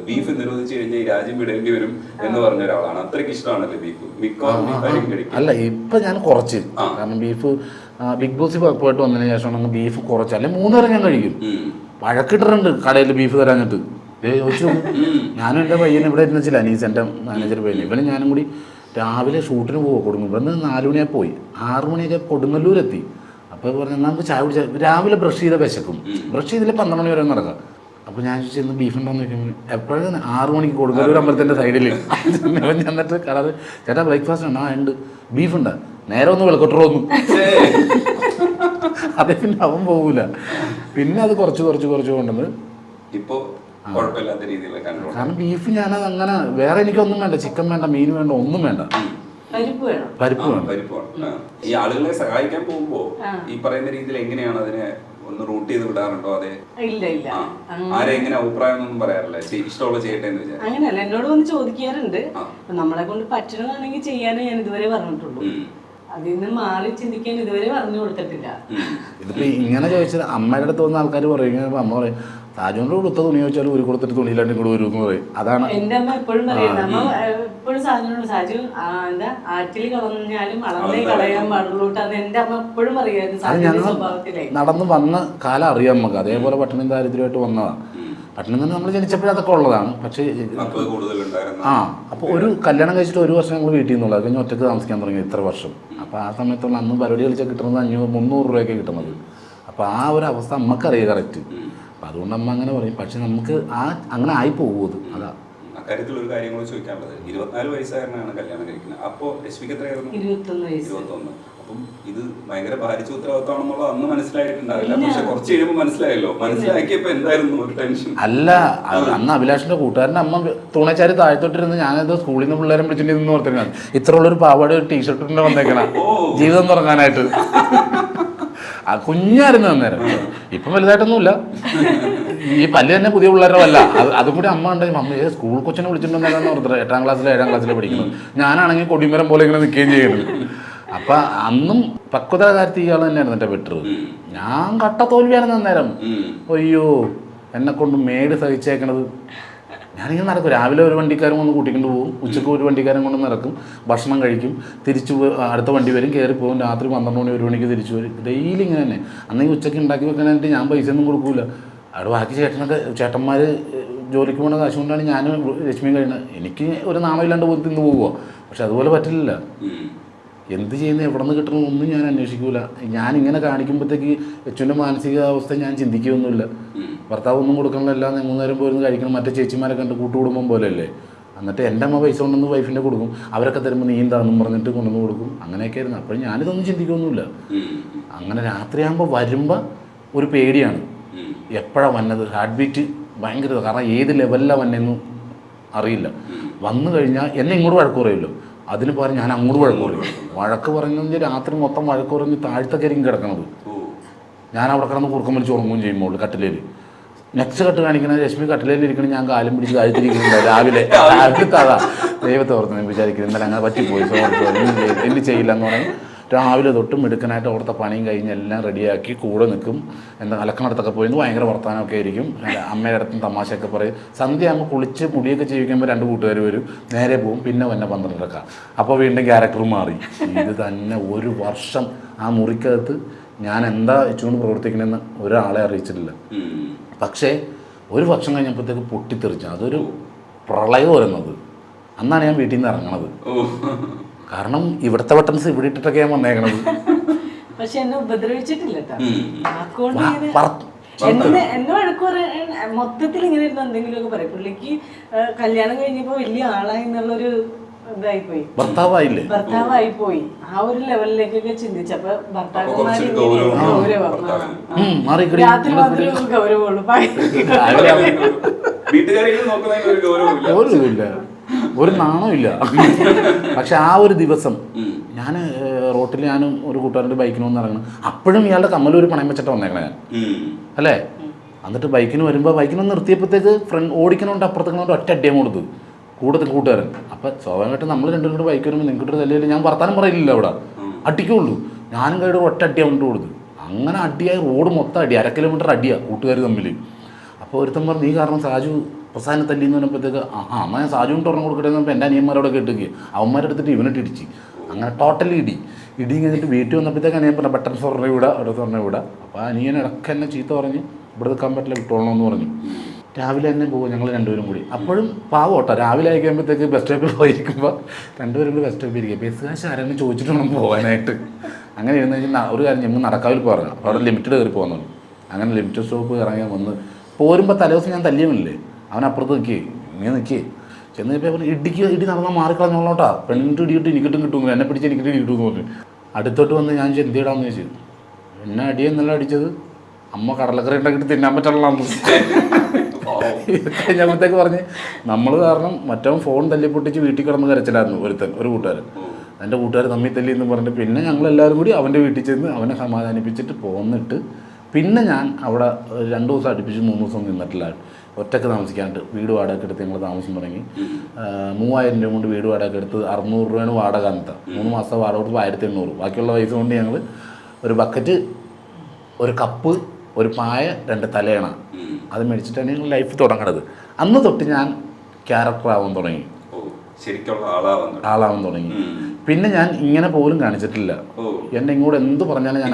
Beef നിരോധിച്ചു കഴിഞ്ഞാൽ ഈ രാജ്യം വിടേണ്ടി വരും എന്ന് പറഞ്ഞ ഒരാളാണ്. അത്രയ്ക്ക് ഇഷ്ടമാണല്ലേ ബീഫ്? മിക്കവാറും കഴിക്കും. അല്ല ഇപ്പൊ ഞാൻ കുറച്ച്, കാരണം ബീഫ് ബിഗ് ബോസ് പോയിട്ട് വന്നതിന് ശേഷം ബീഫ് കുറച്ച്, അല്ലെങ്കിൽ 3 നേരം ഞാൻ കഴിക്കും. വഴക്കിട്ടിട്ടുണ്ട് കടയിൽ ബീഫ് തരാഞ്ഞിട്ട്. ചോദിച്ചു ഞാനും എൻ്റെ പയ്യനും ഇവിടെ ഇരുന്നില്ല, അനീസ് എൻ്റെ മാനേജർ പയ്യൻ, ഇവനും ഞാനും കൂടി രാവിലെ ഷൂട്ടിന് പോകും കൊടുങ്ങും. ഇവിടുന്ന് 4 മണിയാൽ പോയി 6 മണിയൊക്കെ കൊടുങ്ങല്ലൂരെത്തി. അപ്പോൾ പറഞ്ഞു നമുക്ക് ചായ കുടിച്ചാൽ രാവിലെ ബ്രഷ് ചെയ്ത വിശക്കും, ബ്രഷ് ചെയ്തില്ല 12 മണി വരെ നടക്കാം. അപ്പോൾ ഞാൻ ചോദിച്ചു ബീഫ് ഉണ്ടോന്ന് ചോദിക്കുമ്പോൾ എപ്പോഴും 6 മണിക്ക് കൊടുങ്ങല്ലൂർ അമ്പലത്തിൻ്റെ സൈഡിൽ ചെന്നിട്ട് കടത് ചേട്ടാ ബ്രേക്ക്ഫാസ്റ്റ് ഉണ്ടോ? ഉണ്ട്. ബീഫുണ്ട്, നേരെ ഒന്ന് വെളുക്കട്ടറോന്നു. അതേ പിന്നെ അവൻ പോകൂല. പിന്നെ അത് കുറച്ച് കൊണ്ടുവന്ന് ഇപ്പോൾ കുഴപ്പമില്ലാത്ത രീതിയിൽ കണ്ടു. കാരണം ബീഫ് ഞാനത് അങ്ങനെ വേറെ എനിക്കൊന്നും വേണ്ട, ചിക്കൻ വേണ്ട, മീൻ വേണ്ട, ഒന്നും വേണ്ട, പരിപ്പ് വേണം. ഈ ആളുകളെ സഹായിക്കാൻ പോകുമ്പോ ഈ പറയുന്ന രീതിയിൽ എങ്ങനെയാണ് അതിനെ ഒന്ന് റൂട്ട് ചെയ്ത് വിടാറുണ്ടോ? അതെ, ഇല്ല ആരെങ്ങനെ അഭിപ്രായം ഒന്നും പറയാറില്ല, ഇഷ്ടമുള്ള ചെയ്യട്ടെ എന്ന് വിചാരിച്ചു? അങ്ങനെയല്ല, എന്നോട് വന്ന് ചോദിക്കാറുണ്ട്. നമ്മളെ കൊണ്ട് പറ്റണമെന്നാണെങ്കിൽ ചെയ്യാനേ ഞാൻ ഇതുവരെ പറഞ്ഞിട്ടുള്ളൂ. അതിൽ നിന്ന് മാറി ചിന്തിക്കാൻ ഇതുവരെ പറഞ്ഞു കൊടുത്തിട്ടില്ല. ഇതിപ്പോ ഇങ്ങനെ ചോദിച്ചത് അമ്മയുടെ അടുത്ത് വന്ന ആൾക്കാർ പറയും, അമ്മ പറയും സാജുവിന്റെ കൊടുത്ത തുണി ചോദിച്ചാൽ ഒരു കൊടുത്തിട്ട് തുണിയിലാണ്ട് ഇങ്ങോട്ട് വരും എന്ന് പറയും. അതാണ് എന്റെ അമ്മ എപ്പോഴും പറയുന്നത്. അമ്മ എപ്പോഴും സാജുനോട് സാജു എന്താ ആറ്റിൽ കളഞ്ഞാലും അളന്നേ കളയാൻ പാടുള്ളൂ. അത് എന്റെ അമ്മ എപ്പോഴും പറയായിരുന്നു സ്വഭാവത്തിലേ. നടന്ന് വന്ന കാലം അറിയാം നമുക്ക്. അതേപോലെ പട്ടിണി ദാരിദ്ര്യമായിട്ട് വന്നതാണ്. പട്ടിണി തന്നെ നമ്മൾ ജനിച്ചപ്പോഴും അതൊക്കെ ഉള്ളതാണ്. പക്ഷേ അപ്പോൾ ഒരു കല്യാണം കഴിച്ചിട്ട് 1 വർഷം ഞങ്ങൾ വീട്ടിൽ നിന്നുള്ളത് കഴിഞ്ഞ് ഒറ്റയ്ക്ക് താമസിക്കാൻ തുടങ്ങി ഇത്ര വർഷം. അപ്പോൾ ആ സമയത്തുള്ള അന്ന് പരിപാടി കളിച്ചാൽ കിട്ടുന്നത് 500-300 രൂപയൊക്കെ കിട്ടുന്നത്. അപ്പോൾ ആ ഒരു അവസ്ഥ അമ്മക്കറിയാം കറക്റ്റ്. അപ്പം അതുകൊണ്ട് അമ്മ അങ്ങനെ പറയും. പക്ഷെ നമുക്ക് അങ്ങനെ ആയി പോകുന്നത് അതാ. അക്കാര്യത്തിൽ ഒരു കാര്യം കൂടി ചോദിക്കാനുള്ളത്, 24 വയസ്സുകാരനാണ് കല്യാണം കഴിക്കുന്നത്. അപ്പോൾ രശ്മിക്ക് എത്രയായിരുന്നു? 21. അപ്പം ഇത് ഭയങ്കര ഭാരിച്ച ഉത്തരവാദിത്തമാണെന്നുള്ളത് അന്ന് മനസ്സിലായിട്ടുണ്ടാവില്ല. പക്ഷെ കുറച്ച് കഴിയുമ്പോൾ മനസ്സിലായല്ലോ. മനസ്സിലാക്കിയപ്പോ എന്തായിരുന്നു ഒരു ടെൻഷൻ? അല്ല, അന്ന് അഭിലാഷിന്റെ കൂട്ടുകാരൻ്റെ അമ്മ തുണച്ചാരി താഴ്ത്തോട്ടിരുന്ന് ഞാനത് സ്കൂളിൽ നിന്ന് പിള്ളേരെ വിളിച്ചിട്ട് നിന്ന് ഓർത്തിരുന്നാണ് ഇത്ര ഉള്ളൊരു പാവാട് ടീഷർട്ടിന്റെ വന്നേക്കണ ജീവിതം തുടങ്ങാനായിട്ട്. കുഞ്ഞായിരുന്നു അന്നേരം. ഇപ്പം വലുതായിട്ടൊന്നുമില്ല. ഈ പല്ല് തന്നെ പുതിയ പിള്ളേരുടെ വല്ല അതും കൂടി അമ്മ ഉണ്ട്. അമ്മ സ്കൂൾ കൊച്ചിനെ വിളിച്ചിട്ടുണ്ടെന്നാണ് ഓർത്തത്. 8ാം ക്ലാസ്സിലോ 7ാം ക്ലാസ്സിലോ പഠിക്കുന്നത്. ഞാനാണെങ്കിൽ കൊടിമരം പോലെ ഇങ്ങനെ നിൽക്കുകയും ചെയ്യുന്നത്. അപ്പം അന്നും പക്വത കാര്യത്തിൽ ഇയാൾ തന്നെയായിരുന്നു എൻ്റെ ബെറ്റർ. ഞാൻ കട്ട തോൽവിയായിരുന്നു അന്നേരം. അയ്യോ, എന്നെ കൊണ്ട് മേട് സഹിച്ചേക്കണത്. ഞാനിങ്ങനെ നടക്കും. രാവിലെ ഒരു വണ്ടിക്കാരൻ വന്ന് കൂട്ടിക്കൊണ്ട് പോകും, ഉച്ചക്ക് ഒരു വണ്ടിക്കാരൻ കൊണ്ട് നടക്കും, ഭക്ഷണം കഴിക്കും, തിരിച്ചു അടുത്ത വണ്ടി വരും, കയറി പോകും, രാത്രി 12 മണി 1 മണിക്ക് തിരിച്ചു വരും. ഡെയിലി ഇങ്ങനെ തന്നെ. അന്നെങ്കിൽ ഉച്ചയ്ക്ക് ഉണ്ടാക്കി വെക്കാനായിട്ട് ഞാൻ പൈസ ഒന്നും കൊടുക്കൂല. അവിടെ ബാക്കി ചേട്ടന്മാർ ജോലിക്ക് പോകുന്ന കാശ് കൊണ്ടാണ് ഞാൻ രശ്മിയും കഴിയുന്നത്. എനിക്ക് ഒരു നാണമില്ലാണ്ട് പോയി തിന്ന് പോകുക. പക്ഷെ അതുപോലെ പറ്റില്ല. എന്ത് ചെയ്യുന്നത്, എവിടെ നിന്ന് കിട്ടണമെന്നൊന്നും ഞാൻ അന്വേഷിക്കൂല. ഞാനിങ്ങനെ കാണിക്കുമ്പോഴത്തേക്ക് അച്ഛൻ്റെ മാനസികാവസ്ഥ ഞാൻ ചിന്തിക്കുകയൊന്നുമില്ല. ഭർത്താവ് ഒന്നും കൊടുക്കണമല്ല, 3 നേരം പോയിരുന്നു കഴിക്കണം. മറ്റേ ചേച്ചിമാരെ കണ്ട് കൂട്ടുകുടുംബം പോലെയല്ലേ. എന്നിട്ട് എൻ്റെ അമ്മ പൈസ കൊണ്ടുവന്ന് വൈഫിൻ്റെ കൊടുക്കും, അവരൊക്കെ തരുമ്പോൾ നീ എന്താണെന്നും പറഞ്ഞിട്ട് കൊണ്ടുവന്ന് കൊടുക്കും. അങ്ങനെയൊക്കെ ആയിരുന്നു. അപ്പോൾ ഞാനിതൊന്നും ചിന്തിക്കുകയൊന്നുമില്ല. അങ്ങനെ രാത്രിയാകുമ്പോൾ വരുമ്പോൾ ഒരു പേടിയാണ്, എപ്പോഴാണ് വന്നത്. ഹാർട്ട് ബീറ്റ് ഭയങ്കര, കാരണം ഏത് ലെവലിലാണ് വന്നതെന്നും അറിയില്ല. വന്നു കഴിഞ്ഞാൽ എന്നെ ഇങ്ങോട്ട് വഴക്ക് പറയുമല്ലോ, അതിന് പകരം ഞാൻ അങ്ങോട്ട് വഴക്ക് പറയും. വഴക്ക് പറഞ്ഞെങ്കിൽ രാത്രി മൊത്തം വഴക്ക് പറഞ്ഞ് താഴ്ത്തൊക്കെയായിരിക്കും കിടക്കണത്. ഞാൻ അവിടെ കിടന്ന് കുറുക്കം വലിച്ച് ഉറങ്ങുകയും ചെയ്യുമ്പോൾ കട്ടിലേൽ. നെക്സ്റ്റ് കട്ട് കാണിക്കുന്നത് രശ്മി കട്ടിലേലിരിക്കണം, ഞാൻ കാലും പിടിച്ച് താഴ്ത്തിരിക്കുന്നുണ്ട്. രാവിലെ താഴാ ദൈവത്തെ ഓർത്ത് ഞാൻ വിചാരിക്കുന്നത് ഇന്നലെ അങ്ങനെ പറ്റിപ്പോയി, എന്ത് ചെയ്യില്ല എന്ന് പറയും. രാവിലെ തൊട്ടും മിടുക്കനായിട്ട് അവിടുത്തെ പണിയും കഴിഞ്ഞ് എല്ലാം റെഡിയാക്കി കൂടെ നിൽക്കും. എന്താ അലക്കണടുത്തൊക്കെ പോയിരുന്നു ഭയങ്കര വർത്തമാനമൊക്കെ ആയിരിക്കും. അമ്മയുടെ അടുത്തും തമാശയൊക്കെ പറയും. സന്ധ്യ ആകുമ്പോൾ കുളിച്ച് മുടിയൊക്കെ ചെയ്യിക്കുമ്പോൾ 2 കൂട്ടുകാർ വരും, നേരെ പോവും. പിന്നെ 12:30. അപ്പോൾ വീണ്ടും ക്യാരക്ടർ മാറി. ഇത് തന്നെ 1 വർഷം ആ മുറിക്കകത്ത് ഞാൻ എന്താ വെച്ചുകൊണ്ട് പ്രവർത്തിക്കണമെന്ന് ഒരാളെ അറിയിച്ചിട്ടില്ല. പക്ഷേ 1 വർഷം കഴിഞ്ഞപ്പോഴത്തേക്ക് പൊട്ടിത്തെറിച്ചു. അതൊരു പ്രളയം വരുന്നത്. അന്നാണ് ഞാൻ വീട്ടിൽ നിന്ന് ഇറങ്ങണത്. കാരണം ഇവിടുത്തെ ബട്ടൺസ് ഇവിടെ ഇട്ടിട്ടൊക്കെ ഞാൻ വന്നേക്കണത്. പക്ഷെ എന്നെ ഉപദ്രവിച്ചിട്ടില്ല. എന്നെ വഴക്ക് പറയാൻ മൊത്തത്തിൽ ഇങ്ങനെ ഇരുന്ന് എന്തെങ്കിലുമൊക്കെ പറയും. പുള്ളിക്ക് കല്യാണം കഴിഞ്ഞപ്പോ വലിയ ആളായി എന്നുള്ളൊരു ഇതായിപ്പോയി, ഭർത്താവായി പോയി. ആ ഒരു ലെവലിലേക്കൊക്കെ ചിന്തിച്ചപ്പോ ഭർത്താക്കന്മാര് രാത്രി മാത്രമേ ഗൗരവമുള്ളൂ. ഒരു നാണമില്ല. പക്ഷെ ആ ഒരു ദിവസം ഞാൻ റോട്ടിൽ ഞാനും ഒരു കൂട്ടുകാരൻ്റെ ബൈക്കിന് വന്ന് ഇറങ്ങണം. അപ്പോഴും ഇയാളുടെ കമ്മലൂർ പണയം വെച്ചിട്ട് വന്നേക്കണേ ഞാൻ, അല്ലേ. എന്നിട്ട് ബൈക്കിന് വരുമ്പോൾ ബൈക്കിന് നിർത്തിയപ്പോഴത്തേക്ക് ഓടിക്കണോണ്ട് അപ്പുറത്തേക്കണോണ്ട് ഒറ്റ അടിയം കൊടുത്തു കൂട്ടുകാരൻ. അപ്പം സ്വാഭാവികമായിട്ട് നമ്മൾ 2 കൂടെ ബൈക്ക് വരുമ്പോൾ നിങ്ങൾക്കൊരു തല്ലിയില്ല, ഞാൻ വർത്താനം പറയില്ല, അവിടെ അടിക്കുള്ളൂ. ഞാനും കൈയുടെ ഒറ്റ അടിയാണ് കൊണ്ട് കൊടുത്തു. അങ്ങനെ അടിയായി റോഡ് മൊത്തം അടി, 1/2 കിലോമീറ്റർ അടിയാണ് കൂട്ടുകാർ തമ്മിൽ. അപ്പോൾ ഒരുത്തൻ പറഞ്ഞു, നീ കാരണം സാജു അവസാനം തല്ലിന്ന് പറഞ്ഞപ്പോഴത്തേക്ക് അമ്മ ഞാൻ സാജുവിന് തുറന്നു കൊടുക്കട്ടെ എന്നപ്പോൾ എൻ്റെ അനിയന്മാരോടെ കേട്ടുകയും അവന്മാരെടുത്തിട്ട് ഇവനിട്ട് ഇടിച്ച്. അങ്ങനെ ടോട്ടലി ഇടി കഴിഞ്ഞിട്ട് വീട്ടിൽ വന്നപ്പോഴത്തേക്ക് അനിയൻ പറഞ്ഞ ബട്ടൺ സ്വർണ്ണ വിടാ അവിടെ സ്വർണ്ണ വിടാ. അപ്പോൾ അനിയൻ ഇടയ്ക്ക് എന്നെ ചീത്ത പറഞ്ഞ് ഇവിടെ നിൽക്കാൻ പറ്റില്ല വിട്ടോളണമെന്ന് പറഞ്ഞു. രാവിലെ തന്നെ പോകും ഞങ്ങൾ രണ്ടുപേരും കൂടി. അപ്പോഴും പാവം കേട്ടോ, രാവിലെ ആയി കഴിയുമ്പോഴത്തേക്ക് ബസ് സ്റ്റോപ്പിൽ പോയിരിക്കുമ്പോൾ രണ്ടുപേരും കൂടി ബസ് സ്റ്റോപ്പിൽ ഇരിക്കുക. ബസ് കാശ് ആരെങ്കിലും ചോദിച്ചിട്ട് വേണം പോകാനായിട്ട്. അങ്ങനെ ഇരുന്ന് കഴിഞ്ഞാൽ ഒരു കാര്യം ഞങ്ങൾ നടക്കാവിൽ പറഞ്ഞു, അപ്പോൾ അവിടെ ലിമിറ്റഡ് കയറി പോകുന്നുള്ളൂ. അങ്ങനെ ലിമിറ്റഡ് സ്റ്റോപ്പ് ഇറങ്ങി വന്ന് പോരുമ്പോൾ തലേദിവസം ഞാൻ തല്ലിയവനില്ലേ, അവൻ അപ്പുറത്ത് നിൽക്കേ ഇങ്ങനെ നിൽക്കേ ചെന്ന് കഴിയുമ്പോൾ ഇടി നടന്നാൽ മാറിക്കളഞ്ഞോളോട്ടാ, പെണ്ണിട്ട് ഇടിയിട്ട് എനിക്കിട്ടും കിട്ടും, എന്നെ പിടിച്ച് എനിക്കിട്ട് ഇടിയിട്ടുമെന്ന് പറഞ്ഞു. അടുത്തോട്ട് വന്ന് ഞാൻ എന്തിടാന്ന് ചോദിച്ചു. എന്നെ അടിയെന്നല്ല അടിച്ചത്, അമ്മ കടലക്കറി ഉണ്ടാക്കിയിട്ട് തിന്നാൻ പറ്റുള്ളൂ കഴിഞ്ഞപ്പോഴത്തേക്ക് പറഞ്ഞ് നമ്മൾ കാരണം മറ്റവൻ ഫോൺ തല്ലി പൊട്ടിച്ച് വീട്ടിൽ കിടന്ന് കരച്ചിലായിരുന്നു ഒരു കൂട്ടുകാരൻ. എൻ്റെ കൂട്ടുകാർ തമ്മിൽ തല്ലി എന്ന് പറഞ്ഞിട്ട് പിന്നെ ഞങ്ങളെല്ലാവരും കൂടി അവൻ്റെ വീട്ടിൽ ചെന്ന് അവനെ സമാധാനിപ്പിച്ചിട്ട് പോന്നിട്ട് പിന്നെ ഞാൻ അവിടെ 2 ദിവസം അടുപ്പിച്ച് 3 ദിവസം നിന്നിട്ടില്ല. ഒറ്റയ്ക്ക് താമസിക്കാണ്ട് വീട് വാടക എടുത്ത് ഞങ്ങൾ താമസം തുടങ്ങി. 3000 രൂപ കൊണ്ട് വീട് വാടക എടുത്ത് 600 രൂപയാണ് വാടക അന്നത്തെ. 3 മാസം വാടക കൊടുത്ത് 1800. ബാക്കിയുള്ള പൈസ കൊണ്ട് ഞങ്ങൾ ഒരു ബക്കറ്റ്, ഒരു കപ്പ്, ഒരു പായ, 2 തലയണ അത് മേടിച്ചിട്ടാണ് ഞങ്ങൾ ലൈഫ് തുടങ്ങണത്. അന്ന് തൊട്ട് ഞാൻ ക്യാരക്ടർ ആവാൻ തുടങ്ങി, ആളാവാൻ തുടങ്ങി. പിന്നെ ഞാൻ ഇങ്ങനെ പോലും കാണിച്ചിട്ടില്ല. എന്നെ ഇങ്ങോട്ട് എന്ത് പറഞ്ഞാലും ഞാൻ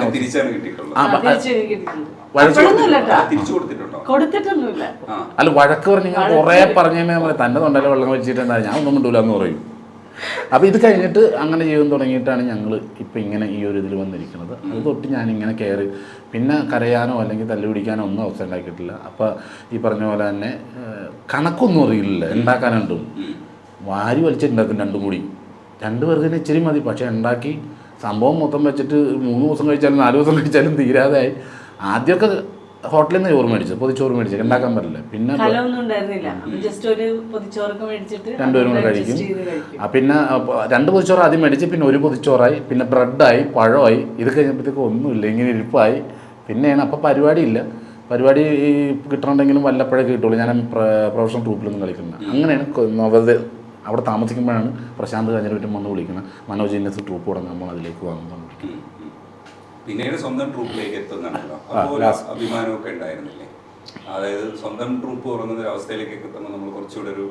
അല്ല വഴക്ക് പറഞ്ഞ് ഞാൻ കുറേ പറഞ്ഞു തന്നെ തൊണ്ടല്ലേ വെള്ളം വെച്ചിട്ടുണ്ടാ ഞാൻ ഒന്നും കിട്ടൂല എന്ന് പറയും. അപ്പോൾ ഇത് കഴിഞ്ഞിട്ട് അങ്ങനെ ചെയ്യാൻ തുടങ്ങിയിട്ടാണ് ഞങ്ങൾ ഇപ്പം ഇങ്ങനെ ഈ ഒരു ഇതിൽ വന്നിരിക്കുന്നത്. അത് തൊട്ട് ഞാനിങ്ങനെ കയറി പിന്നെ കരയാനോ അല്ലെങ്കിൽ തല്ലുപിടിക്കാനോ ഒന്നും അവസരം ഉണ്ടാക്കിയിട്ടില്ല. അപ്പോൾ ഈ പറഞ്ഞ പോലെ തന്നെ കണക്കൊന്നും അറിയില്ല, ഉണ്ടാക്കാനുണ്ടും വാരി വലിച്ചിട്ടുണ്ടാക്കും. 2 കൂടി 2 പേർക്ക് തന്നെ ഇച്ചിരി മതി. പക്ഷേ ഉണ്ടാക്കി സംഭവം മൊത്തം വെച്ചിട്ട് 3 ദിവസം കഴിച്ചാലും 4 ദിവസം കഴിച്ചാലും തീരാതായി. ആദ്യമൊക്കെ ഹോട്ടലിൽ നിന്ന് ചോറ് മേടിച്ചു, പൊതിച്ചോറ് മേടിച്ചു, ഉണ്ടാക്കാൻ പറ്റില്ല. പിന്നെ 2 പേരും കൂടെ കഴിക്കും. പിന്നെ 2 പൊതിച്ചോറ് ആദ്യം മേടിച്ച് പിന്നെ 1 പൊതിച്ചോറായി, പിന്നെ ബ്രെഡായി, പഴമായി. ഇത് കഴിഞ്ഞപ്പോഴത്തേക്ക് ഒന്നുമില്ല, ഇങ്ങനെ ഇരിപ്പായി. പിന്നെയാണ് അപ്പോൾ പരിപാടി കിട്ടണമെങ്കിലും വല്ലപ്പോഴൊക്കെ കിട്ടുള്ളൂ. ഞാൻ പ്രൊഫഷണൽ ട്രൂപ്പിലൊന്നും കളിക്കുന്നത്. അങ്ങനെയാണ് അവിടെ താമസിക്കുമ്പോഴാണ് പ്രശാന്ത് കാഞ്ഞിരപ്പറ്റം വന്ന് വിളിക്കുന്നത്. മനോജ് ഇന്നസ് ട്രൂപ്പ് തുടങ്ങുമ്പോൾ അതിലേക്ക് വാങ്ങുന്നുണ്ട്. പിന്നീട് സ്വന്തം ട്രൂപ്പിലേക്ക് എത്തുന്നുണ്ടല്ലോ, അപ്പോൾ അഭിമാനമൊക്കെ ഉണ്ടായിരുന്നില്ലേ? അതായത് സ്വന്തം ട്രൂപ്പ് തുടങ്ങുന്ന ഒരു അവസ്ഥയിലേക്ക് എത്തുമ്പോൾ നമ്മൾ കുറച്ചുകൂടെ ഒരു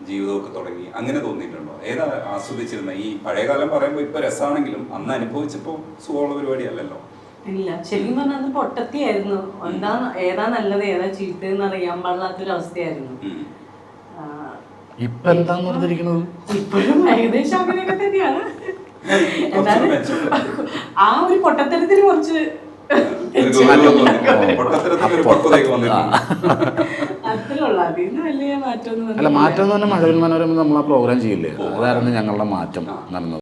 ജീവിതമൊക്കെ തുടങ്ങി, അങ്ങനെ തോന്നിയിട്ടുണ്ടോ? ഏതാ ആസ്വദിച്ചിരുന്നത്? ഈ പഴയകാലം പറയുമ്പോൾ ഇപ്പോൾ രസമാണെങ്കിലും അന്ന് അനുഭവിച്ചപ്പോൾ സുഖമുള്ള പരിപാടി അല്ലല്ലോ. ഇല്ല, ശരിക്കും പറഞ്ഞാൽ അത് പൊട്ടത്തിയായിരുന്നു. ഏതാ നല്ലത് ഏതാ ചീത്തയെന്ന് അറിയാൻ പാടില്ലാത്തൊരു അവസ്ഥയായിരുന്നു. ഇപ്പൊ എന്താന്ന് പറഞ്ഞിരിക്കുന്നത്? ഇപ്പോഴും ഏകദേശം അങ്ങനെയൊക്കെ തന്നെയാണ്. ആ ഒരു പൊട്ടത്തരത്തിന് കുറച്ച് അത്രയുള്ള അതിന് വലിയ മാറ്റം. അല്ല, മാറ്റം എന്ന് പറഞ്ഞാൽ മഴവിൽ മനോരമ നമ്മൾ ആ പ്രോഗ്രാം ചെയ്യില്ലേ, അതായിരുന്നു ഞങ്ങളുടെ മാറ്റം നടന്നത്.